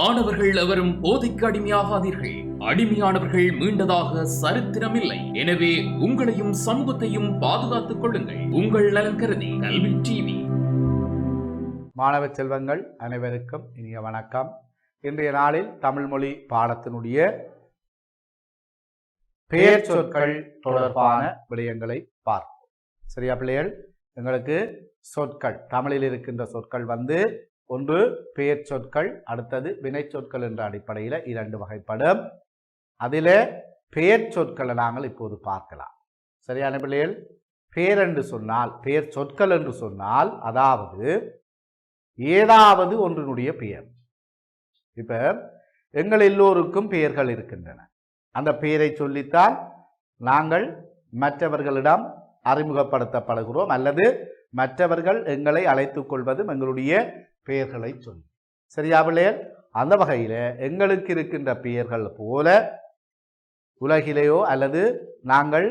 மாணவர்கள் எவரும் போதைக்கு அடிமையாகாதீர்கள். அடிமையானவர்கள் மீண்டதாக சரித்திரமில்லை. எனவே உங்களையும் சமூகத்தையும் பாதுகாத்துக் கொள்ளுங்கள். உங்கள் நலன் கருதி கல்வி டிவி. மாணவ செல்வங்கள் அனைவருக்கும் இனிய வணக்கம். இன்றைய நாளில் தமிழ் மொழி பாடத்தினுடைய பெயர் சொற்கள் தொடர்பான விடயங்களை பார்ப்போம். சரியா பிள்ளைகள்? எங்களுக்கு சொற்கள் தமிழில் இருக்கின்ற சொற்கள் ஒன்று பெயர் சொற்கள், அடுத்தது வினை சொற்கள் என்ற அடிப்படையில் இரண்டு வகைப்படும். அதில் பெயர் சொற்களை நாங்கள் இப்போது பார்க்கலாம். சரியான பிள்ளைகள்? பெயர் என்று சொன்னால், பெயர் சொற்கள் என்று சொன்னால் அதாவது ஏதாவது ஒன்றினுடைய பெயர். இப்ப எங்கள் எல்லோருக்கும் பெயர்கள் இருக்கின்றன. அந்த பெயரை சொல்லித்தான் நாங்கள் மற்றவர்களிடம் அறிமுகப்படுத்தப்படுகிறோம், அல்லது மற்றவர்கள் எங்களை அழைத்துக் கொள்வதும் எங்களுடைய பெயர்களை சொல்லி. சரியா பிள்ளைகள்? அந்த வகையில் எங்களுக்கு இருக்கின்ற பெயர்கள் போல உலகிலேயோ அல்லது நாங்கள்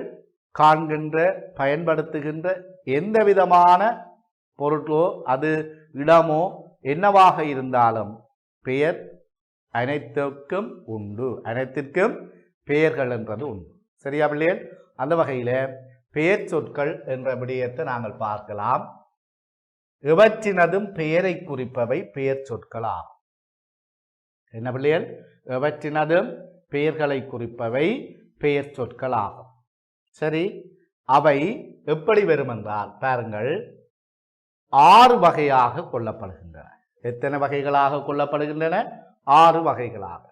காண்கின்ற பயன்படுத்துகின்ற எந்த விதமான பொருட்களோ அது இடமோ என்னவாக இருந்தாலும் பெயர் அனைத்திற்கும் உண்டு. அனைத்திற்கும் பெயர்கள் என்றது உண்டு. சரியா பிள்ளைகள்? அந்த வகையில் பெயர் சொற்கள் என்ற விடயத்தை நாங்கள் பார்க்கலாம். எவற்றினதும் பெயரை குறிப்பவை பெயர் சொற்களாகும். என்ன பிள்ளைகள்? எவற்றினதும் பெயர்களை குறிப்பவை பெயர் சொற்களாகும். சரி, அவை எப்படி வரும் என்றால் பாருங்கள், 6 வகையாக கொள்ளப்படுகின்றன. எத்தனை வகைகளாக கொள்ளப்படுகின்றன? 6 வகைகளாக.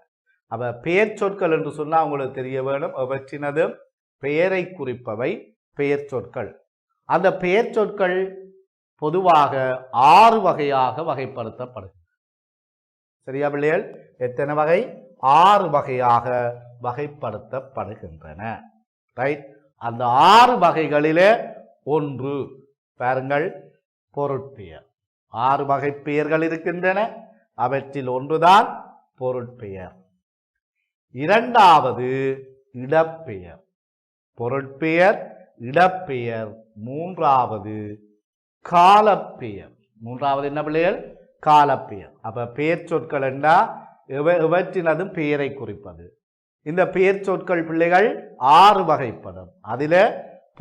அப்ப பெயர் சொற்கள் என்று சொன்னால் உங்களுக்கு தெரிய வேணும், எவற்றினதும் பெயரை குறிப்பவை பெயர் சொற்கள். அந்த பெயர் சொற்கள் பொதுவாக 6 வகையாக வகைப்படுத்தப்படுகின்றன. சரியா பிள்ளைகள்? எத்தனை வகை? 6 வகையாக வகைப்படுத்தப்படுகின்றன. ரைட்? அந்த 6 வகைகளிலே ஒன்று பாருங்கள், பொருட்பெயர். 6 வகை பெயர்கள் இருக்கின்றன. அவற்றில் ஒன்றுதான் பொருட்பெயர். இரண்டாவது இடப்பெயர். பொருட்பெயர், இடப்பெயர். மூன்றாவது காலப்பெயர். மூன்றாவது என்ன பிள்ளைகள்? காலப்பெயர். அப்ப பெயர் சொற்கள் என்றால் எவற்றினதும் பெயரை குறிப்பது. இந்த பெயர் சொற்கள் பிள்ளைகள் 6 வகைப்படும். அதில்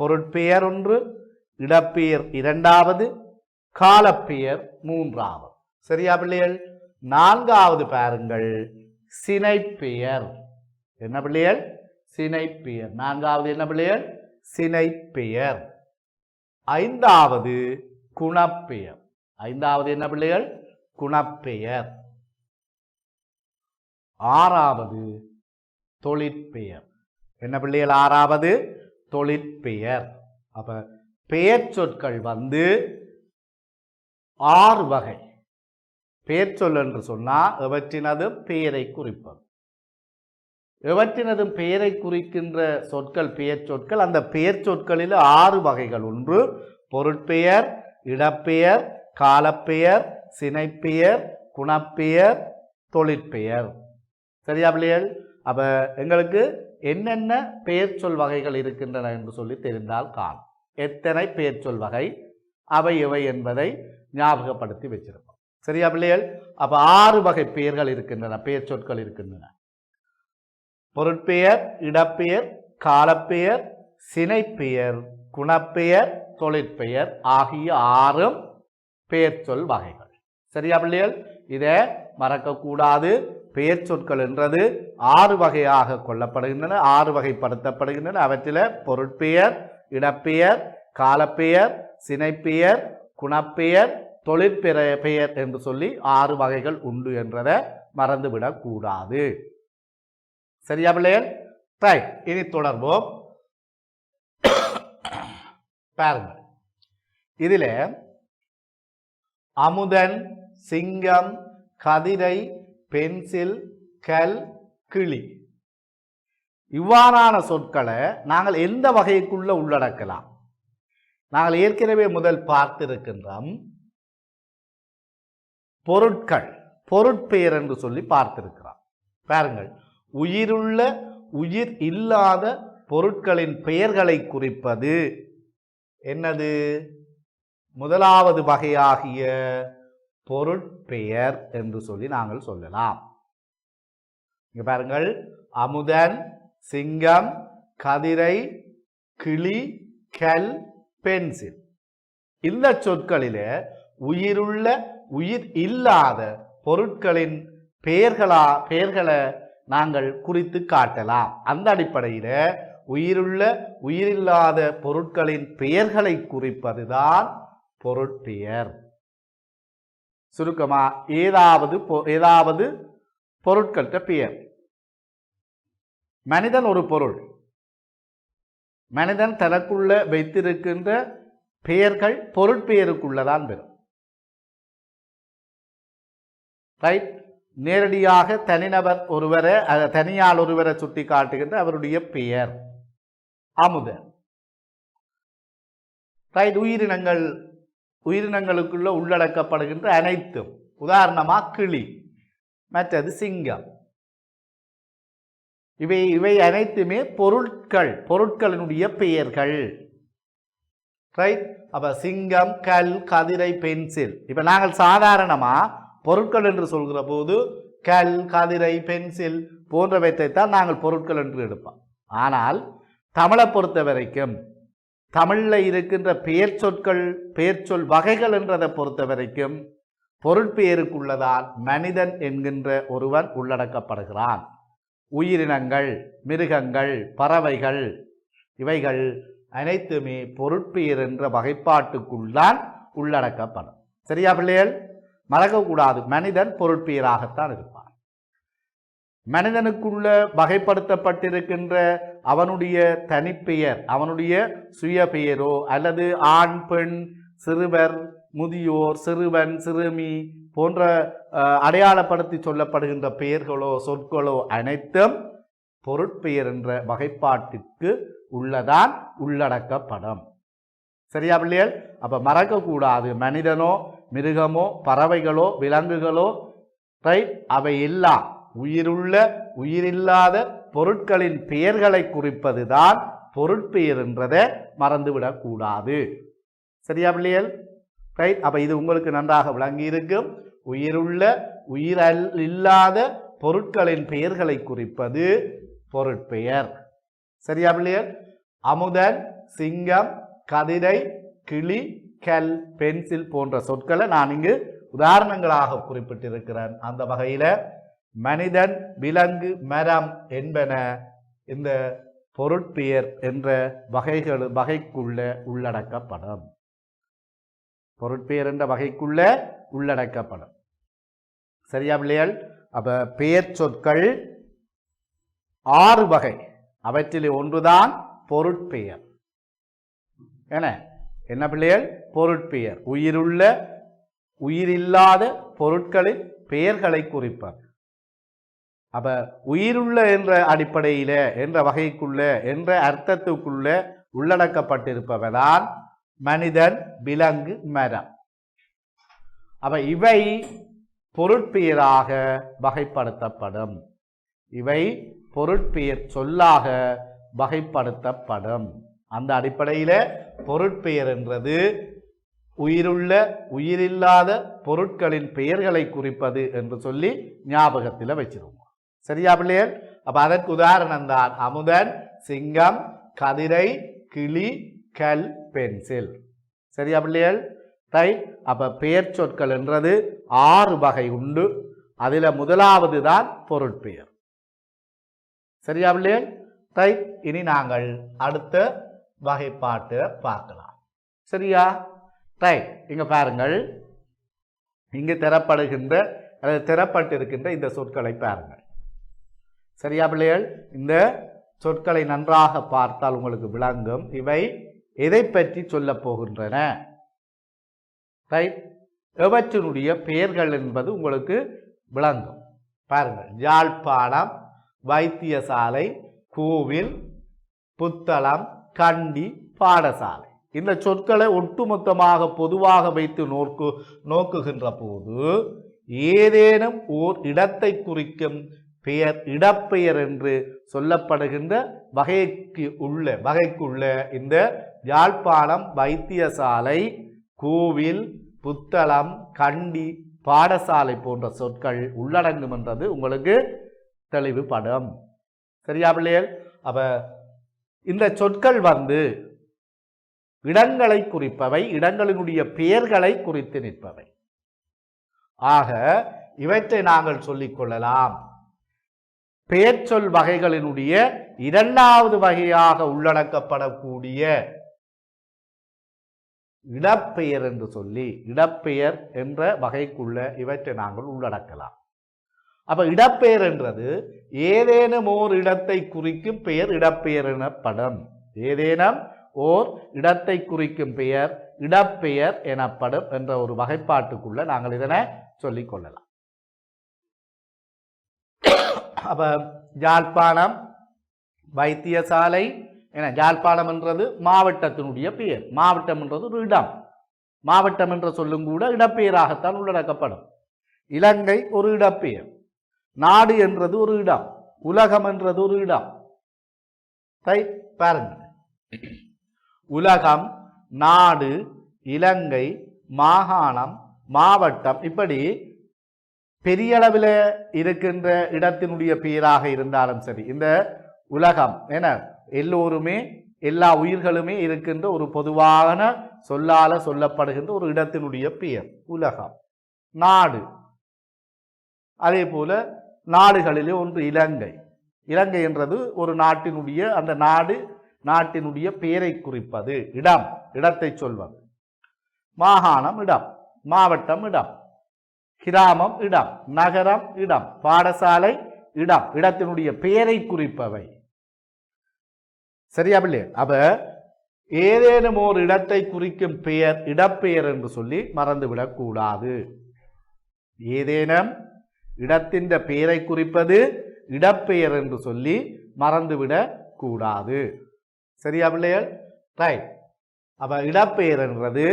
பொருட்பெயர் ஒன்று, இடப்பெயர் இரண்டாவது, காலப்பெயர் மூன்றாவது. சரியா பிள்ளைகள்? நான்காவது பாருங்கள், சினைப்பெயர். என்ன பிள்ளைகள்? சினைப்பெயர். நான்காவது என்ன பிள்ளைகள்? சினைப்பெயர். ஐந்தாவது குணப்பெயர். ஐந்தாவது என்ன பிள்ளைகள்? குணப்பெயர். ஆறாவது தொழிற்பெயர். என்ன பிள்ளைகள்? ஆறாவது தொழிற்பெயர். அப்ப பெயர் சொற்கள் 6 வகை. பெயர் சொல் என்று சொன்னால் எவற்றினதும் பெயரை குறிப்பது. எவற்றினதும் பெயரை குறிக்கின்ற சொற்கள் பெயர் சொற்கள். அந்த பெயர் சொற்களில் 6 வகைகள். ஒன்று பொருட்பெயர், இடப்பெயர், காலப்பெயர், சினைப்பெயர், குணப்பெயர், தொழிற்பெயர். சரியா பிள்ளைகள்? அப்ப எங்களுக்கு என்னென்ன பெயர் சொல் வகைகள் இருக்கின்றன என்று சொல்லி தெரிந்தால் காணும். எத்தனை பெயர் சொல் வகை, அவை எவை என்பதை ஞாபகப்படுத்தி வச்சிருக்கோம். சரியா பிள்ளைகள்? அப்ப 6 வகை பெயர்கள் இருக்கின்றன, பெயர் சொற்கள் இருக்கின்றன. பொருட்பெயர், இடப்பெயர், காலப்பெயர், சினைப்பெயர், குணப்பெயர், தொழிற்பெயர் ஆகிய 6 பெயர் சொல் வகைகள். சரியா பிள்ளைகள்? இதை மறக்கக்கூடாது. பெயர் சொற்கள் என்றது 6 வகையாக கொள்ளப்படுகின்றன, 6 வகைப்படுத்தப்படுகின்றன. அவற்றில் பொருட்பெயர், இடப்பெயர், காலப்பெயர், சினைப்பெயர், குணப்பெயர், தொழிற்பெயர் என்று சொல்லி 6 வகைகள் உண்டு என்றதை மறந்துவிடக்கூடாது. சரியா பிள்ளைகள்? ரைட், இனி தொடர்வோம். பாருங்கள், இதில் அமுதன், சிங்கம், கதிரை, பென்சில், கல், கிளி இவ்வாறான சொற்களை நாங்கள் எந்த வகைக்குள்ள உள்ளடக்கலாம்? நாங்கள் ஏற்கனவே முதல் பார்த்திருக்கின்றோம். பொருட்கள், பொருட்பெயர் என்று சொல்லி பார்த்திருக்கிறோம். பாருங்கள், உயிருள்ள உயிர் இல்லாத பொருட்களின் பெயர்களை குறிப்பது என்னது? முதலாவது வகையாகிய பொருட்பெயர் என்று சொல்லி நாங்கள் சொல்லலாம். இங்க பாருங்கள், அமுதன், சிங்கம், கதிரை, கிளி, கல், பென்சில். இந்த சொற்களிலே உயிருள்ள உயிர் இல்லாத பொருட்களின் பெயர்களை நாங்கள் குறித்து காட்டலாம். அந்த அடிப்படையில உயிருள்ள உயிரில்லாத பொருட்களின் பெயர்களை குறிப்பதுதான் பொருட்பெயர். சுருக்கமா ஏதாவது பொருட்கள்கிட்ட பெயர். மனிதன் ஒரு பொருள். மனிதன் தனக்குள்ள வைத்திருக்கின்ற பெயர்கள் பொருட்பெயருக்குள்ளதான் பெறும். ரைட். நேரடியாக தனிநபர் ஒருவரை தனியால் ஒருவரை சுட்டி காட்டுகின்ற அவருடைய பெயர் அமுதன். ரைட். உயிரினங்களுக்குள்ள உள்ளடக்கப்படுகின்ற அனைத்தும், உதாரணமா கிளி, மற்றது சிங்கம். இவை அனைத்துமே பொருட்களினுடைய பெயர்கள். ரைட். அப்ப சிங்கம், கல், கதிரை, பென்சில். இப்ப நாங்கள் சாதாரணமா பொருட்கள் என்று சொல்கிற போது கல், கதிரை, பென்சில் போன்றவற்றை தான் நாங்கள் பொருட்கள் என்று எடுப்போம். ஆனால் தமிழை பொறுத்த வரைக்கும், தமிழ்ல இருக்கின்ற பெயர் சொல் வகைகள் என்றதை பொறுத்த வரைக்கும் பொருட்பெயருக்குள்ளதான் மனிதன் என்கின்ற ஒருவன் உள்ளடக்கப்படுகிறான். உயிரினங்கள், மிருகங்கள், பறவைகள் இவைகள் அனைத்துமே பொருட்பெயர் என்ற வகைப்பாட்டுக்குள்ளான் உள்ளடக்கப்படும். சரியா பிள்ளைகள்? மறக்கக்கூடாது, மனிதன் பொருட்பெயராகத்தான் இருப்பான். மனிதனுக்குள்ள வகைப்படுத்தப்பட்டிருக்கின்ற அவனுடைய தனிப்பெயர், அவனுடைய சுய பெயரோ அல்லது ஆண், பெண், சிறுவர், முதியோர், சிறுவன், சிறுமி போன்ற அடையாளப்படுத்தி சொல்லப்படுகின்ற பெயர்களோ சொற்களோ அனைத்தும் பொருட்பெயர் என்ற வகைப்பாட்டிற்கு உள்ளதான் உள்ளடக்கப்படும். சரியா பிள்ளைகள்? அப்ப மறக்கக்கூடாது, மனிதனோ மிருகமோ பறவைகளோ விலங்குகளோ ரைட், அவை எல்லாம் உயிருள்ள உயிரில்லாத பொருட்களின் பெயர்களை குறிப்பதுதான் பொருட்பெயர் என்றதை மறந்துவிடக் கூடாது. சரியா பிள்ளைகள்? ரைட். அப்ப இது உங்களுக்கு நன்றாக விளங்கி இருக்கும். உயிருள்ள உயிரில்லாத பொருட்களின் பெயர்களை குறிப்பது பொருட்பெயர். சரியா பிள்ளைகள்? அமுதன், சிங்கம், கதிரை, கிளி, கல், பென்சில் போன்ற சொற்களை நான் இங்கு உதாரணங்களாக குறிப்பிட்டிருக்கிறேன். அந்த வகையில மனிதன், விலங்கு, மரம் என்பன இந்த பொருட்பெயர் என்ற வகைக்குள்ள உள்ளடக்கப்படும். பொருட்பெயர் என்ற வகைக்குள்ள உள்ளடக்கப்படும். சரியா பிள்ளைகள்? அப்ப பெயர் சொற்கள் 6 வகை. அவற்றிலே ஒன்றுதான் பொருட்பெயர். என்ன பிள்ளைகள்? பொருட்பெயர் உயிருள்ள உயிரில்லாத பொருட்களின் பெயர்களை குறிப்பார். அப்ப உயிருள்ள என்ற அடிப்படையில என்ற வகைக்குள்ள என்ற அர்த்தத்துக்குள்ள உள்ளடக்கப்பட்டிருப்பவதான் மனிதன், விலங்கு, மரம். அப்ப இவை பொருட்பெயராக வகைப்படுத்தப்படும். இவை பொருட்பெயர் சொல்லாக வகைப்படுத்தப்படும். அந்த அடிப்படையில பொருட்பெயர் என்றது உயிருள்ள உயிரில்லாத பொருட்களின் பெயர்களை குறிப்பது என்று சொல்லி ஞாபகத்தில் வச்சிருவோம். சரியா பிள்ளைகள்? அப்ப அதற்கு உதாரணம் தான் அமுதன், சிங்கம், கதிரை, கிளி, கல், பென்சில். சரியா பிள்ளைகள்? ரைட். அப்ப பெயர் சொற்கள் என்றது 6 வகை உண்டு. அதுல முதலாவது தான் பொருட்பெயர். சரியா பிள்ளைகள்? ரைட். இனி நாங்கள் அடுத்த வகைப்பாட்டு பார்க்கலாம். சரியா? ரைட். இங்க பாருங்கள், இங்கு திறப்பட்டிருக்கின்ற இந்த சொற்களை பாருங்கள். சரியா பிள்ளைகள்? இந்த சொற்களை நன்றாக பார்த்தால் உங்களுக்கு விளங்கும் இவை எதை பற்றி சொல்ல போகின்றன. ரைட். எவற்றினுடைய பெயர்கள் என்பது உங்களுக்கு விளங்கும். பாருங்கள், யாழ்ப்பாணம், வைத்தியசாலை, கோவில், புத்தளம், கண்டி, பாடசாலை. இந்த சொற்களை ஒட்டுமொத்தமாக பொதுவாக வைத்து நோக்குகின்ற போது ஏதேனும் ஓர் இடத்தை குறிக்கும் பெயர் இடப்பெயர் என்று சொல்லப்படுகின்ற வகைக்குள்ள இந்த யாழ்ப்பாணம், வைத்தியசாலை, கோவில், புத்தளம், கண்டி, பாடசாலை போன்ற சொற்கள் உள்ளடங்கும் என்றது உங்களுக்கு தெளிவுபடும். சரியா பிள்ளைகள்? அப்ப இந்த சொற்கள் இடங்களை குறிப்பவை, இடங்களினுடைய பெயர்களை குறித்து நிற்பவை. ஆக இவற்றை நாங்கள் சொல்லிக் கொள்ளலாம் பெயர் சொல் வகைகளினுடைய இரண்டாவது வகையாக உள்ளடக்கப்படக்கூடிய இடப்பெயர் என்று சொல்லி இடப்பெயர் என்ற வகைக்குள்ள இவற்றை நாங்கள் உள்ளடக்கலாம். அப்ப இடப்பெயர் என்றது ஏதேனும் ஓர் இடத்தை குறிக்கும் பெயர் இடப்பெயர் எனப்படும். ஏதேனும் ஓர் இடத்தை குறிக்கும் பெயர் இடப்பெயர் எனப்படும் என்ற ஒரு வகைப்பாட்டுக்குள்ள நாங்கள் இதனை சொல்லிக் கொள்ளலாம். அப்ப யாழ்ப்பாணம் வைத்தியசாலை என யாழ்ப்பாணம் என்றது மாவட்டத்தினுடைய பெயர். மாவட்டம் என்றது ஒரு இடம். மாவட்டம் என்ற சொல்லும் கூட இடப்பெயராகத்தான் உள்ளடக்கப்படும். இலங்கை ஒரு இடப்பெயர். நாடு என்றது ஒரு இடம். உலகம் என்றது ஒரு இடம். பாருங்க, உலகம், நாடு, இலங்கை, மாகாணம், மாவட்டம், இப்படி பெரிய அளவில் இருக்கின்ற இடத்தினுடைய பெயராக இருந்தாலும் சரி, இந்த உலகம் என எல்லோருமே எல்லா உயிர்களுமே இருக்கின்ற ஒரு பொதுவான சொல்லால சொல்லப்படுகின்ற ஒரு இடத்தினுடைய பெயர் உலகம். நாடு, அதே போல நாடுகளிலே ஒன்று இலங்கை. இலங்கை என்றது ஒரு நாட்டினுடைய அந்த நாட்டினுடைய பெயரை குறிப்பது இடம், இடத்தை சொல்வது. மாகாணம் இடம், மாவட்டம் இடம், கிராமம் இடம், நகரம் இடம், பாடசாலை இடம், இடத்தினுடைய பெயரை குறிப்பவை. சரியா பிள்ளை? அப்ப ஏதேனும் ஒரு இடத்தை குறிக்கும் பெயர் இடப்பெயர் என்று சொல்லி மறந்துவிடக் கூடாது. ஏதேனும் இடத்தின் பெயரை குறிப்பது இடப்பெயர் என்று சொல்லி மறந்துவிடக் கூடாது. சரியா பிள்ளைகள்? ரைட். அப்ப இடப்பெயர் என்றது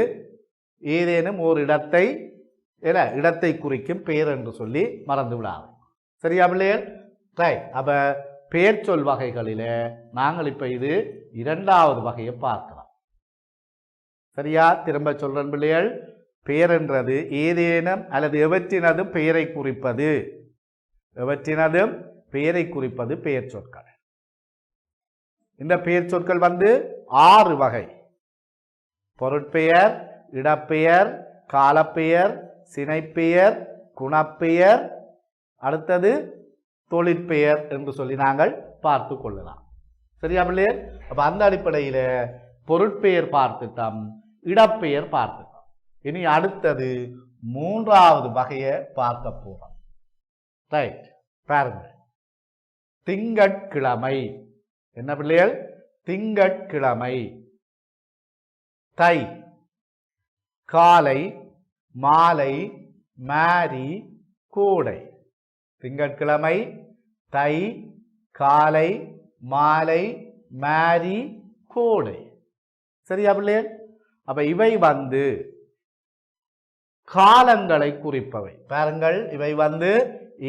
ஏதேனும் ஒரு இடத்தை குறிக்கும் பெயர் என்று சொல்லி மறந்து விடாது. சரியா பிள்ளைகள்? ரைட். அப்ப பெயர் சொல் வகைகளில நாங்கள் இப்ப இது இரண்டாவது வகையை பார்க்கலாம். சரியா? திரும்ப சொல்றேன் பிள்ளைகள், பெயர் என்றது ஏதேனும் அல்லது எவற்றினதும் பெயரை குறிப்பது. எவற்றினதும் பெயரை குறிப்பது பெயர் சொற்கள். இந்த பெயர் சொற்கள் 6 வகை. பொருட்பெயர், இடப்பெயர், காலப்பெயர், சினைப்பெயர், குணப்பெயர், அடுத்தது தொழிற்பெயர் என்று சொல்லி நாங்கள் பார்த்து கொள்ளலாம். சரியா பிள்ளையர்? அப்ப அந்த அடிப்படையில் பொருட்பெயர் பார்த்துட்டோம், இடப்பெயர் பார்த்துட்டோம். இனி அடுத்தது 3வது வகையை பார்க்க போறோம். ரைட். பாருங்க, திங்கட்கிழமை. என்ன பிள்ளைகள்? திங்கட்கிழமை. தை, காலை, மாலை, மாரி, கோடை. திங்கட்கிழமை, தை, காலை, மாலை, மாரி, கோடை. சரியா பிள்ளைகள்? அப்ப இவை காலங்களை குறிப்பவை. பாருங்கள், இவை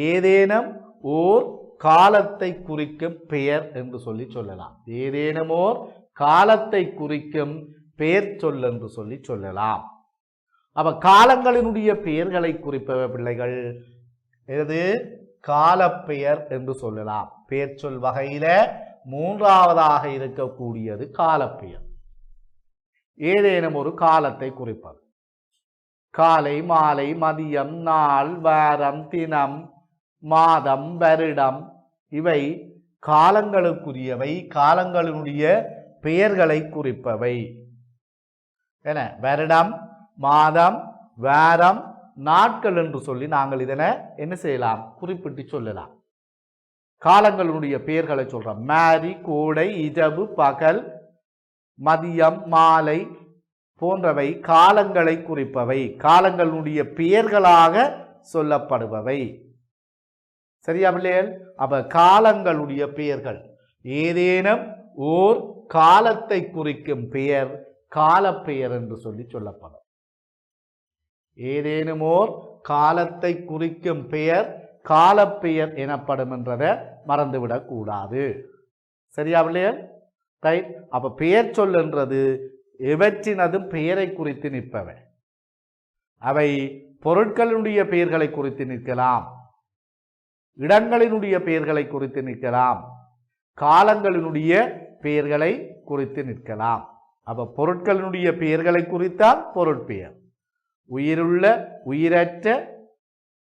ஏதேனும் ஓர் காலத்தை குறிக்கும் பெயர் என்று சொல்லி சொல்லலாம். ஏதேனும் ஓர் காலத்தை குறிக்கும் பெயர் சொல் என்று சொல்லி சொல்லலாம். அப்ப காலங்களினுடைய பெயர்களை குறிப்பவை பிள்ளைகள் எது? காலப்பெயர் என்று சொல்லலாம். பெயர் சொல் வகையில 3வதாக இருக்கக்கூடியது காலப்பெயர். ஏதேனும் ஒரு காலத்தை குறிப்பது. காலை, மாலை, மதியம், நாள், வாரம், தினம், மாதம், வருடம், இவை காலங்களுக்குரியவை, காலங்களினுடைய பெயர்களை குறிப்பவை. என வருடம், மாதம், வாரம், நாட்கள் என்று சொல்லி நாங்கள் இதனை என்ன செய்யலாம்? குறிப்பிட்டு சொல்லலாம். காலங்களுடைய பெயர்களை சொல்றோம். மாரி, கோடை, இரவு, பகல், மதியம், மாலை போன்றவை காலங்களை குறிப்பவை, காலங்களுடைய பெயர்களாக சொல்லப்படுபவை. சரியா பிள்ளைகள்? அப்ப காலங்களுடைய பெயர்கள் ஏதேனும் ஓர் காலத்தை குறிக்கும் பெயர் காலப்பெயர் என்று சொல்லி சொல்லப்படும். ஏதேனும் ஓர் காலத்தை குறிக்கும் பெயர் காலப்பெயர் எனப்படும் என்றதை மறந்துவிடக் கூடாது. சரியா பிள்ளைகள்? ரைட். அப்ப பெயர் சொல் என்றது எவற்றினதும் பெயரை குறித்து நிற்பவை. அவை பொருட்களுடைய பெயர்களை குறித்து நிற்கலாம், இடங்களினுடைய பெயர்களை குறித்து நிற்கலாம், காலங்களினுடைய பெயர்களை குறித்து நிற்கலாம். அப்ப பொருட்களினுடைய பெயர்களை குறித்தால் பொருட்பெயர், உயிருள்ள உயிரற்ற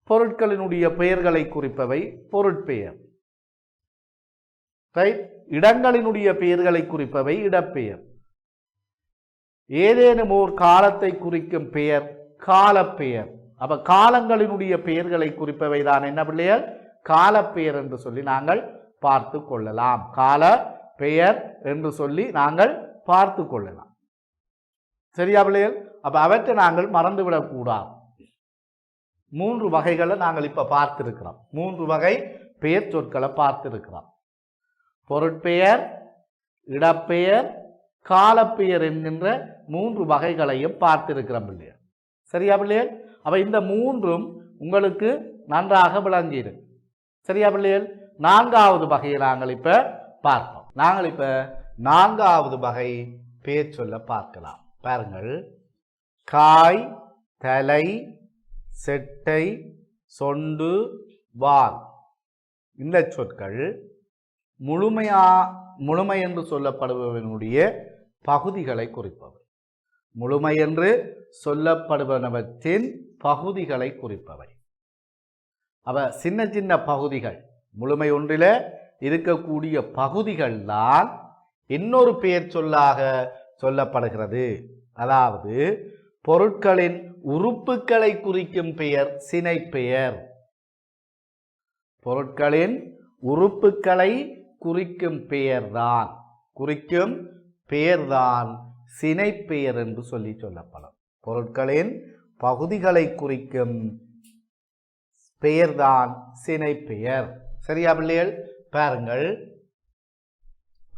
பொருட்களினுடைய பெயர்களை குறிப்பவை பொருட்பெயர். இடங்களினுடைய பெயர்களை குறிப்பவை இடப்பெயர். ஏதேனும் ஓர் காலத்தை குறிக்கும் பெயர் காலப்பெயர். அப்ப காலங்களினுடைய பெயர்களை குறிப்பவை தான் என்ன பிள்ளைகள்? காலப்பெயர் என்று சொல்லி நாங்கள் பார்த்து கொள்ளலாம். கால பெயர் என்று சொல்லி நாங்கள் பார்த்து கொள்ளலாம். சரியா பிள்ளைகள்? அப்ப அவற்றை நாங்கள் மறந்துவிடக் கூடாது. 3 வகைகளை நாங்கள் இப்ப பார்த்திருக்கிறோம். 3 வகை பெயர் சொற்களை பார்த்திருக்கிறோம். பொருட்பெயர், இடப்பெயர், காலப்பெயர் என்கின்ற 3 வகைகளையும் பார்த்திருக்கிறோம் பிள்ளைகள். சரியா பிள்ளைகள்? அப்ப இந்த 3ம் உங்களுக்கு நன்றாக விளங்கியிருக்கு. சரியா பிள்ளைகள்? 4வது வகையை நாங்கள் இப்ப பார்ப்போம். நாங்கள் இப்ப 4வது வகை பெயர் சொல்ல பார்க்கலாம். பாருங்கள், காய், தலை, செட்டை, சொண்டு, வால் இந்த சொற்கள் முழுமை என்று சொல்லப்படுபவனுடைய பகுதிகளை குறிப்பவை. முழுமை என்று சொல்லப்படுபவற்றின் பகுதிகளை குறிப்பவை. அவ சின்ன சின்ன பகுதிகள், முழுமை ஒன்றில் இருக்கக்கூடிய பகுதிகள் தான் இன்னொரு பெயர் சொல்லாக சொல்லப்படுகிறது. அதாவது பொருட்களின் உறுப்புகளை குறிக்கும் பெயர் சினைப்பெயர். பொருட்களின் உறுப்புகளை குறிக்கும் பெயர்தான் சினைப்பெயர் என்று சொல்லப்படும். பொருட்களின் பகுதிகளை குறிக்கும் பெயர்தான் சினைப்பெயர். சரியா பிள்ளைகள்? பாருங்கள்,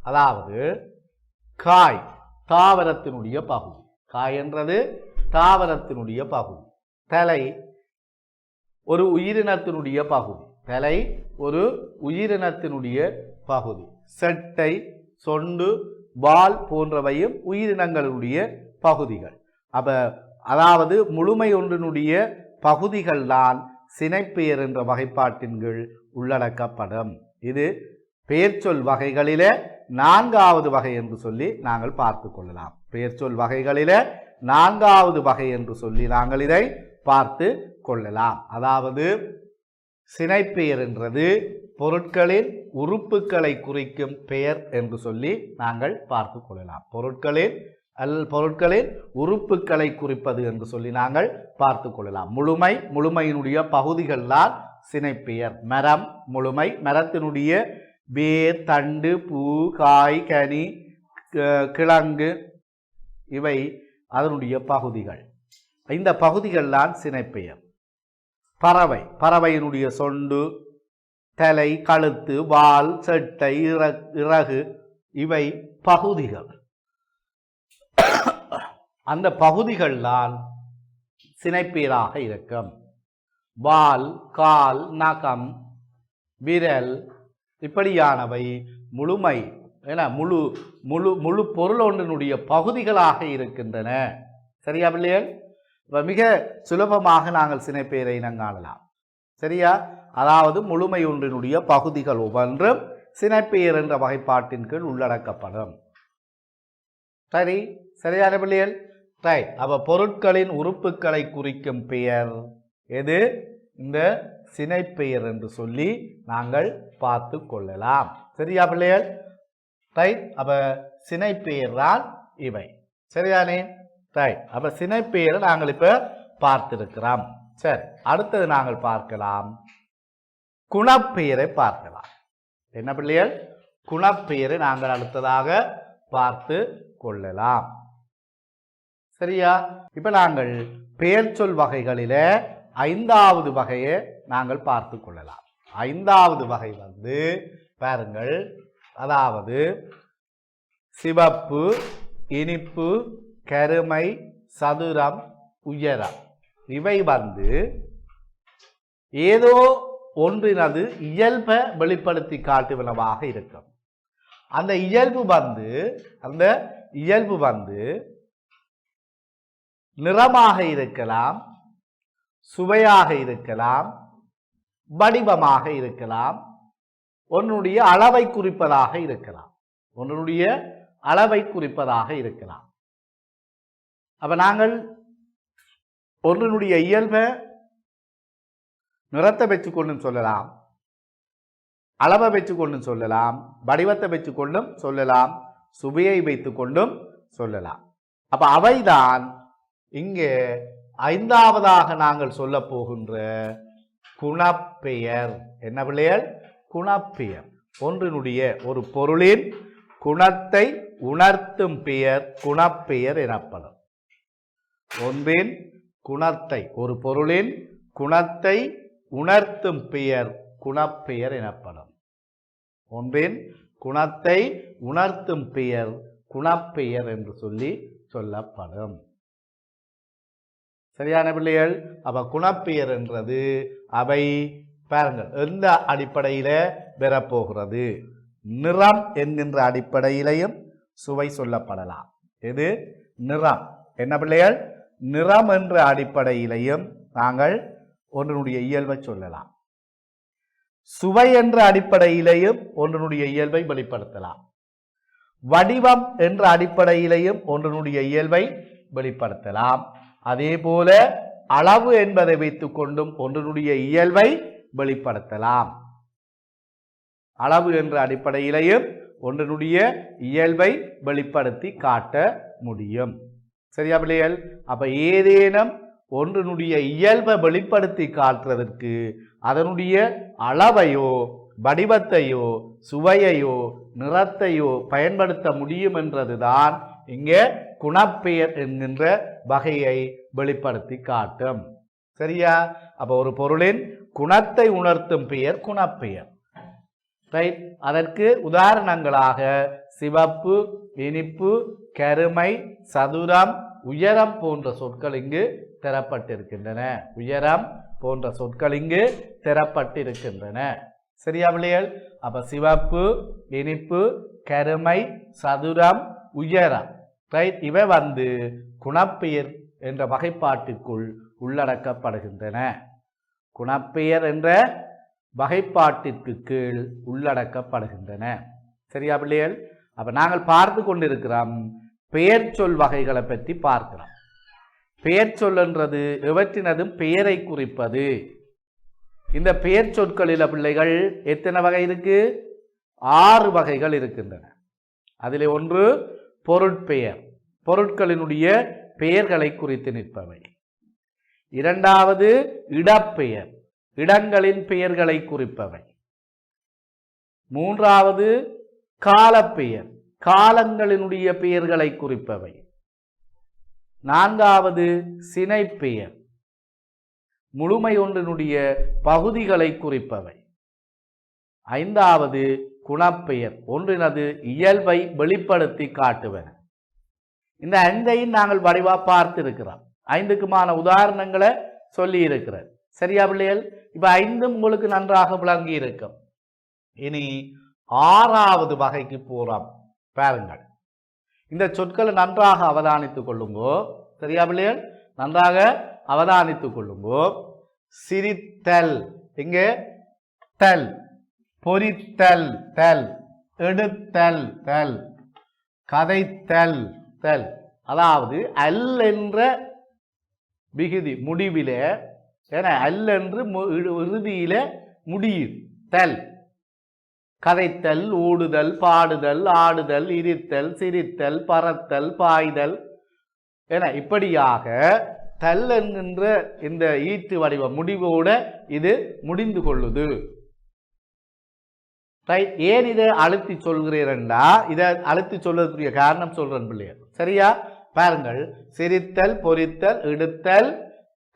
அதாவது காய் தாவரத்தினுடைய பகுதி. காய் என்றது தாவரத்தினுடைய பகுதி. தலை ஒரு உயிரினத்தினுடைய பகுதி. தலை ஒரு உயிரினத்தினுடைய பகுதி. செட்டை, சொண்டு, வால் போன்றவையும் உயிரினங்களுடைய பகுதிகள். அதாவது முழுமை ஒன்றினுடைய பகுதிகள் தான் சினைப்பெயர் என்ற வகைப்பாட்டின் கீழ் உள்ளடக்கப்படும். இது பெயர்ச்சொல் வகைகளிலே 4வது வகை என்று சொல்லி நாங்கள் பார்த்து கொள்ளலாம். பெயர்ச்சொல் வகைகளிலே 4வது வகை என்று சொல்லி நாங்கள் இதை பார்த்து கொள்ளலாம். அதாவது சினைப்பெயர் என்றது பொருட்களின் உறுப்புகளை குறிக்கும் பெயர் என்று சொல்லி நாங்கள் பார்த்து கொள்ளலாம். பொருட்களின் உறுப்புகளை குறிப்பது என்று சொல்லி நாங்கள் பார்த்து கொள்ளலாம். முழுமையினுடைய பகுதிகள் தான் சினைப்பெயர். மரம் முழுமை, மரத்தினுடைய வேர், தண்டு, பூ, காய், கனி, கிழங்கு இவை அதனுடைய பகுதிகள். இந்த பகுதிகள் தான் சினைப்பெயர். பறவையினுடைய சொண்டு, தலை, கழுத்து, வால், செட்டை, இறகு இவை பகுதிகள். அந்த பகுதிகள் தான் சினைப்பெயராக இருக்கும். வால், கால், நகம், விரல் இப்படியானவை முழுமை முழு பொருள் ஒன்றினுடைய பகுதிகளாக இருக்கின்றன. சரியா பிள்ளைகள்? மிக சுலபமாக நாங்கள் சினைப்பெயரை காணலாம். சரியா? அதாவது முழுமை ஒன்றினுடைய பகுதிகள் ஒவ்வொன்றும் சினைப்பெயர் என்ற வகைப்பாட்டின் கீழ் உள்ளடக்கப்படும். சரியான பிள்ளைகள்? அப்ப பொருட்களின் உறுப்புகளை குறிக்கும் பெயர் எது? இந்த சினைப்பெயர் என்று சொல்லி நாங்கள் பார்த்து கொள்ளலாம். சரியா பிள்ளைகள்? அப்ப சினைப்பெயர் தான் இவை. சரியானே? அப்ப சினைப்பெயரை நாங்கள் இப்ப பார்த்திருக்கிறோம். சரி, அடுத்தது நாங்கள் பார்க்கலாம் குணப்பெயரை பார்க்கலாம். என்ன பிள்ளைகள்? குணப்பெயரை நாங்கள் அடுத்ததாக பார்த்து கொள்ளலாம். சரியா? இப்ப நாங்கள் பெயர் சொல் வகைகளில 5வது வகையை நாங்கள் பார்த்து கொள்ளலாம். 5வது வகை பாருங்கள், அதாவது சிவப்பு, இனிப்பு, கருமை, சதுரம், உயரம் இவை ஏதோ ஒன்றினது இயல்பை வெளிப்படுத்தி காட்டுவனவாக இருக்கும். அந்த இயல்பு நிறமாக இருக்கலாம், சுவையாக இருக்கலாம், வடிவமாக இருக்கலாம், ஒன்றுடைய அளவை குறிப்பதாக இருக்கலாம், ஒன்றுடைய அளவை குறிப்பதாக இருக்கலாம். அப்ப நாங்கள் ஒன்றினுடைய இயல்பை நிறத்தை வச்சுக்கொண்டும் சொல்லலாம், அளவை வச்சுக்கொண்டும் சொல்லலாம், வடிவத்தை வச்சுக்கொண்டும் சொல்லலாம், சுவையை வைத்துக் கொண்டும் சொல்லலாம். அப்ப அவைதான் இங்கே ஐந்தாவதாக நாங்கள் சொல்ல போகின்ற குணப்பெயர். என்ன பிள்ளைகள்? குணப்பெயர். ஒன்றினுடைய ஒரு பொருளின் குணத்தை உணர்த்தும் பெயர் குணப்பெயர் எனப்படும். ஒன்றின் குணத்தை, ஒரு பொருளின் குணத்தை உணர்த்தும் பெயர் குணப்பெயர் எனப்படும். ஒன்றின் குணத்தை உணர்த்தும் பெயர் குணப்பெயர் என்று சொல்லப்படும். சரியான பிள்ளைகள்? அப்ப குணப்பெயர் என்றது அவை பாருங்கள் எந்த அடிப்படையில பெறப்போகிறது? நிறம் என்கின்ற அடிப்படையிலையும் சுவை சொல்லப்படலாம். இது நிறம். என்ன பிள்ளைகள்? நிறம் என்ற அடிப்படையிலையும் நாங்கள் ஒன்றினுடைய இயல்பை சொல்லலாம். சுவை என்ற அடிப்படையிலையும் ஒன்றினுடைய இயல்பை வெளிப்படுத்தலாம். வடிவம் என்ற அடிப்படையிலையும் ஒன்றினுடைய இயல்பை வெளிப்படுத்தலாம். அதே போல அளவு என்பதை வைத்துக் கொண்டும் ஒன்றினுடைய இயல்பை வெளிப்படுத்தலாம். அளவு என்ற அடிப்படையிலையும் ஒன்றினுடைய இயல்பை வெளிப்படுத்தி காட்ட முடியும். சரியா பிள்ளைகள்? அப்ப ஏதேனும் ஒன்றினுடைய இயல்பை வெளிப்படுத்தி காட்டுறதற்கு அதனுடைய அளவையோ வடிவத்தையோ சுவையையோ நிறத்தையோ பயன்படுத்த முடியும் என்றதுதான் இங்கே குணப்பெயர் என்கின்ற வகையை வெளிப்படுத்தி காட்டும். சரியா? அப்ப ஒரு பொருளின் குணத்தை உணர்த்தும் பெயர் குணப்பெயர். ரைட்? அதற்கு உதாரணங்களாக சிவப்பு, இனிப்பு, கருமை, சதுரம், உயரம் போன்ற சொற்கள் இங்கு தரப்பட்டிருக்கின்றன. உயரம் போன்ற சொற்கள் இங்கு தரப்பட்டிருக்கின்றன. சரியா பிள்ளைகள்? அப்ப சிவப்பு, இனிப்பு, கருமை, சதுரம், உயரம், ரைட்? இவை குணப்பெயர் என்ற வகைப்பாட்டிற்குள் உள்ளடக்கப்படுகின்றன. குணப்பெயர் என்ற வகைப்பாட்டிற்கு கீழ் உள்ளடக்கப்படுகின்றன. சரியா பிள்ளைகள்? அப்ப நாங்கள் பார்த்து கொண்டிருக்கிறோம் பெயர் சொல் வகைகளை பற்றி பார்க்கிறோம். பெயர் சொல் என்றது எவற்றினதும் பெயரை குறிப்பது. இந்த பெயர் சொற்களில் பிள்ளைகள் எத்தனை வகை இருக்கு? 6 வகைகள் இருக்கின்றன. அதிலே ஒன்று பொருட்பெயர், பொருட்களினுடைய பெயர்களை குறித்து நிற்பவை. இரண்டாவது இடப்பெயர், இடங்களின் பெயர்களை குறிப்பவை. மூன்றாவது காலப்பெயர், காலங்களினுடைய பெயர்களை குறிப்பவை. நான்காவது சினைப்பெயர், முழுமை ஒன்றினுடைய பகுதிகளை குறிப்பவை. ஐந்தாவது குணப்பெயர், ஒன்றினது இயல்பை வெளிப்படுத்தி காட்டுவன. இந்த 5ஐயும் நாங்கள் வடிவா பார்த்திருக்கிறோம். 5க்குமான உதாரணங்களை சொல்லி இருக்கிறார். சரியா பிள்ளைகள்? இப்ப 5ம் உங்களுக்கு நன்றாக விளங்கி இருக்கும். இனி 6வது வகைக்கு போறோம். பாருங்கள், இந்த சொற்களை நன்றாக அவதானித்துக் கொள்ளுங்கோ. சரியா பிள்ளைகள்? நன்றாக அவதானித்துக் கொள்ளுங்கோ. சிரித்தல், இங்கே தல், பொரித்தல் தல், எடுத்தல் தல், கதைத்தல் தல். அதாவது அல் என்ற விகுதி முடிவிலே, ஏன்னா அல் என்று இறுதியில முடியுது. தல், கதைத்தல், ஓடுதல், பாடுதல், ஆடுதல், இரித்தல், சிரித்தல், பறத்தல், பாய்தல் என இப்படியாக தல் என்கின்ற இந்த ஈட்டு வடிவ முடிவோட இது முடிந்து கொள்ளுது. ஏன் இதை அழுத்தி சொல்கிறேன்டா, இதை அழுத்தி சொல்வதற்குரிய காரணம் சொல்றேன் பிள்ளைகள். சரியா? பாருங்கள், சிரித்தல், பொரித்தல், எடுத்தல்,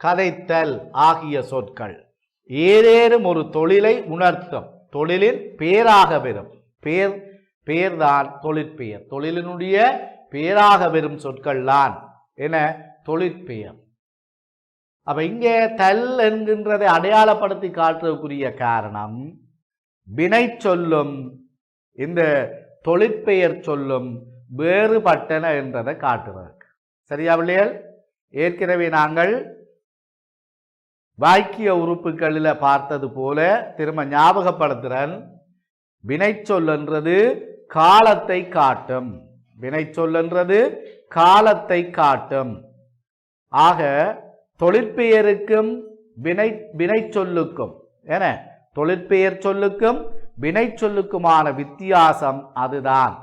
கதைத்தல் ஆகிய சொற்கள் ஏதேனும் ஒரு தொழிலை உணர்த்தும், தொழிலின் பெயராக பெறும். பெயர்தான் தொழிற்பெயர். தொழிலினுடைய பெயராக பெறும் சொற்கள் தான் என தொழிற்பெயர். அப்ப இங்கே தல் என்கின்றதை அடையாளப்படுத்தி காட்டுவதற்குரிய காரணம் வினை சொல்லும் இந்த தொழிற்பெயர் சொல்லும் வேறுபட்டன என்றதை காட்டுவதற்கு. சரியா பிள்ளைகள்? ஏற்கனவே நாங்கள் வாக்கிய உறுப்புகளில் பார்த்தது போல திரும்ப ஞாபகப்படுத்துறன். வினைச்சொல் என்றது காலத்தை காட்டும். வினைச்சொல் என்றது காலத்தை காட்டும். ஆக தொழிற்பெயருக்கும் வினைச்சொல்லுக்கும் என தொழிற்பெயர் சொல்லுக்கும் வினைச்சொல்லுக்குமான வித்தியாசம் அதுதான்.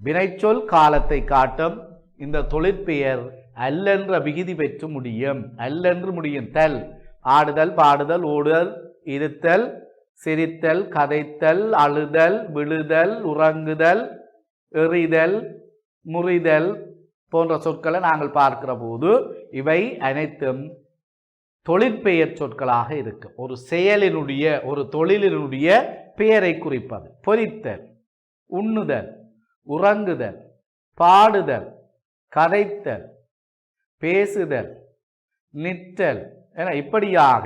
வினைச்சொல் காலத்தை காட்டும். இந்த தொழிற்பெயர் அல்லென்ற விகுதி பெற்று முடியும். அல்லென்று முடியும். தல் ஆடுதல், பாடுதல், ஓடுதல், இருத்தல், சிரித்தல், கதைத்தல், அழுதல், விழுதல், உறங்குதல், எறிதல், முறிதல் போன்ற சொற்களை நாங்கள் பார்க்கிற போது இவை அனைத்தும் தொழிற்பெயர் சொற்களாக இருக்கும். ஒரு செயலினுடைய ஒரு தொழிலினுடைய பெயரை குறிப்பது. பொரித்தல், உண்ணுதல், உறங்குதல், பாடுதல், கதைத்தல், பேசுதல், நிற்றல் என இப்படியாக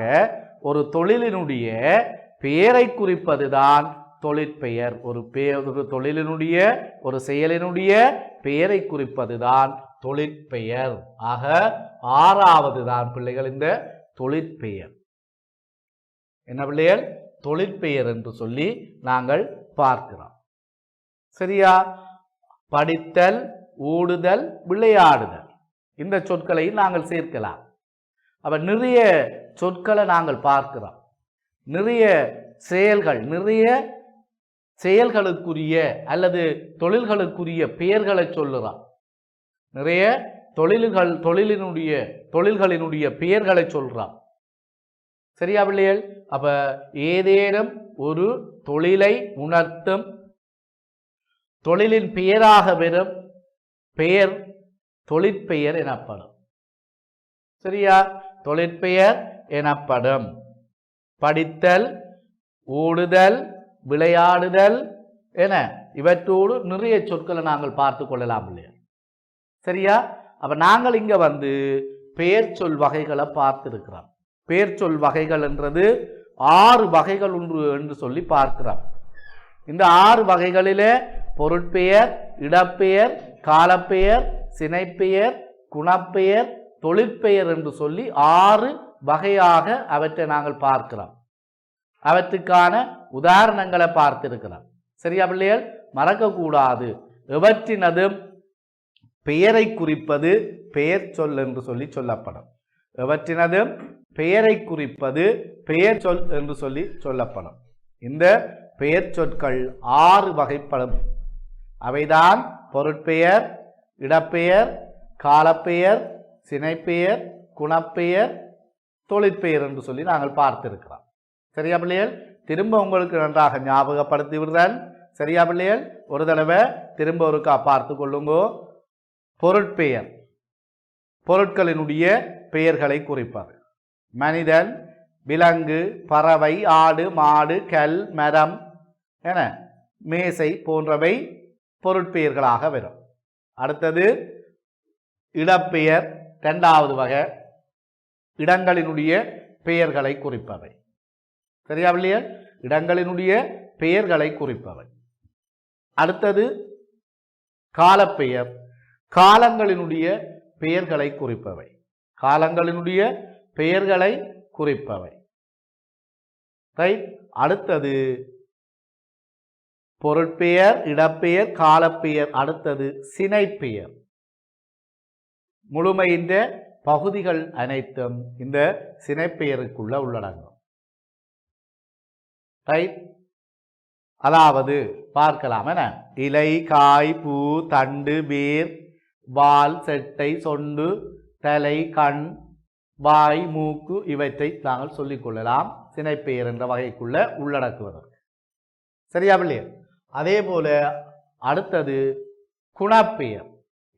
ஒரு தொழிலினுடைய பெயரை குறிப்பதுதான் தொழிற்பெயர். ஒரு தொழிலினுடைய ஒரு செயலினுடைய பெயரை குறிப்பதுதான் தொழிற்பெயர். ஆக ஆறாவது தான் பிள்ளைகள் இந்த தொழிற்பெயர். என்ன பிள்ளைகள்? தொழிற்பெயர் என்று சொல்லி நாங்கள் பார்க்கிறோம். சரியா? படித்தல், ஓடுதல், விளையாடுதல் இந்த சொற்களை நாங்கள் சேர்க்கலாம். அப்ப நிறைய சொற்களை நாங்கள் பார்க்கிறோம். நிறைய செயல்களுக்குரிய அல்லது தொழில்களுக்குரிய பெயர்களை சொல்லுறோம். நிறைய தொழில்களினுடைய பெயர்களை சொல்றான். சரியா பிள்ளைகள்? அப்ப ஏதேனும் ஒரு தொழிலை உணர்த்தும் தொழிலின் பெயராக வரும் பெயர் தொழிற்பெயர் எனப்படும். சரியா? தொழிற்பெயர் எனப்படும். படித்தல், ஓடுதல், விளையாடுதல் என இவற்றோடு நிறைய சொற்களை நாங்கள் பார்த்து கொள்ளலாம் இல்லையா? சரியா? அப்ப நாங்கள் இங்க பெயர் சொல் வகைகளை பார்த்திருக்கிறோம். பெயர் சொல் வகைகள் என்றது 6 வகைகள் உண்டு என்று சொல்லி பார்க்கிறோம். இந்த 6 வகைகளிலே பொருட்பெயர், இடப்பெயர், காலப்பெயர், சினைப்பெயர், குணப்பெயர், தொழிற்பெயர் என்று சொல்லி 6 வகையாக அவற்றை நாங்கள் பார்க்கிறோம். அவற்றுக்கான உதாரணங்களை பார்த்திருக்கிறோம். சரியா பிள்ளைகள்? மறக்கக்கூடாது. எவற்றினதும் பெயரை குறிப்பது பெயர் சொல் என்று சொல்லி சொல்லப்படும். எவற்றினதும் பெயரை குறிப்பது பெயர் சொல் என்று சொல்லி சொல்லப்படும். இந்த பெயர் சொற்கள் 6 வகைப்படும். அவைதான் பொருட்பெயர், இடப்பெயர், காலப்பெயர், சினைப்பெயர், குணப்பெயர், தொழிற்பெயர் என்று சொல்லி நாங்கள் பார்த்திருக்கிறோம். சரியா பிள்ளைகள்? திரும்ப உங்களுக்கு நன்றாக ஞாபகப்படுத்தி விடுறேன். சரியா பிள்ளைகள்? ஒரு தடவை திரும்ப ஒருக்கா பார்த்து கொள்ளுங்கோ. பொருட்பெயர் பொருட்களினுடைய பெயர்களை குறிப்பது. மனிதன், விலங்கு, பறவை, ஆடு, மாடு, கல், மரம் என மேசை போன்றவை பொருட்பெயர்களாக வரும். அடுத்தது இடப்பெயர், 2வது வகை, இடங்களினுடைய பெயர்களை குறிப்பவை. சரியா பிள்ளைகள்? இடங்களினுடைய பெயர்களை குறிப்பவை. அடுத்தது காலப்பெயர், காலங்களினுடைய பெயர்களை குறிப்பவை. காலங்களினுடைய பெயர்களை குறிப்பவை. ரைட்? அடுத்தது பொருட்பெயர், இடப்பெயர், காலப்பெயர். அடுத்தது சினைப்பெயர். முழுமையின் பகுதிகள் அனைத்தும் இந்த சினைப்பெயருக்குள்ள உள்ளடங்கும். ரைட்? அதாவது பார்க்கலாம். என இலை, காய், பூ, தண்டு, வேர், வால், செட்டை, சொண்டு, தலை, கண், வாய், மூக்கு இவற்றை நாங்கள் சொல்லிக் கொள்ளலாம் சினைப்பெயர் என்ற வகைக்குள்ள உள்ளடக்குவதற்கு. சரியா பிள்ளையர்? அதே போல அடுத்தது குணப்பெயர்.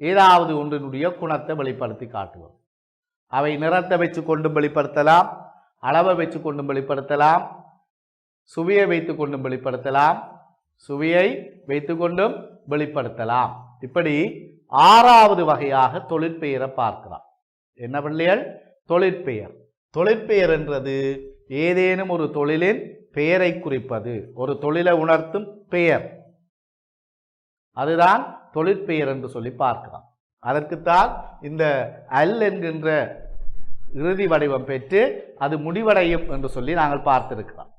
ஏதாவது ஒன்றினுடைய குணத்தை வெளிப்படுத்தி காட்டுவது. அவை நிறத்தை வச்சு கொண்டும் வெளிப்படுத்தலாம், அளவை வச்சு கொண்டும் வெளிப்படுத்தலாம், சுவையை வைத்துக் கொண்டும் வெளிப்படுத்தலாம், சுவையை வைத்துக் கொண்டும் வெளிப்படுத்தலாம். இப்படி 6வது வகையாக தொழிற்பெயரை பார்க்கலாம். என்ன பிள்ளைகள்? தொழிற்பெயர். தொழிற்பெயர் என்றது ஏதேனும் ஒரு தொழிலின் பெயரை குறிப்பது, ஒரு தொழிலை உணர்த்தும் பெயர். அதுதான் தொழிற்பெயர் என்று சொல்லி பார்க்கலாம். அதற்குத்தான் இந்த அல் என்கின்ற இறுதி வடிவம் பெற்று அது முடிவடையும் என்று சொல்லி நாங்கள் பார்த்திருக்கிறோம்.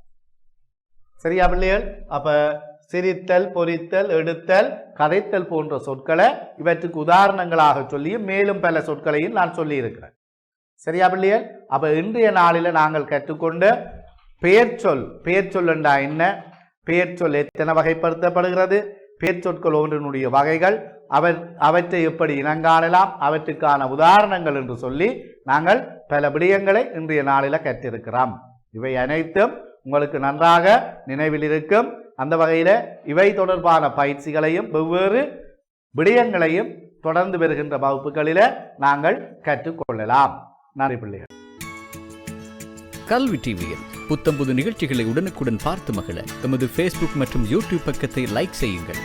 சரியா பிள்ளைகள்? அப்ப சிரித்தல், பொரித்தல், எடுத்தல், கதைத்தல் போன்ற சொற்களை இவற்றுக்கு உதாரணங்களாக சொல்லியும் மேலும் பல சொற்களையும் நான் சொல்லி இருக்கிறேன். சரியா பிள்ளைகள்? அப்ப இன்றைய நாளில் நாங்கள் கற்றுக்கொண்ட பெயர் சொல் என்றா என்ன, பெயர் சொல் எத்தனை வகைப்படுத்தப்படுகிறது, பெயர் சொற்கள் ஒன்றினுடைய வகைகள், அவற்றை எப்படி இனங்காணலாம், அவற்றுக்கான உதாரணங்கள் என்று சொல்லி நாங்கள் பல விடயங்களை இன்றைய நாளில் கற்றிருக்கிறோம். இவை அனைத்தும் உங்களுக்கு நன்றாக நினைவில் இருக்கும். அந்த வகையில் இவை தொடர்பான பயிற்சிகளையும் வெவ்வேறு விடயங்களையும் தொடர்ந்து வருகின்ற வகுப்புகளில் நாங்கள் கற்றுக்கொள்ளலாம். நன்றி பிள்ளைகள். கல்வி டிவியில் புத்தம்புது நிகழ்ச்சிகளை உடனுக்குடன் பார்த்து மகிழ எமது Facebook மற்றும் YouTube பக்கத்தை லைக் செய்யுங்கள்.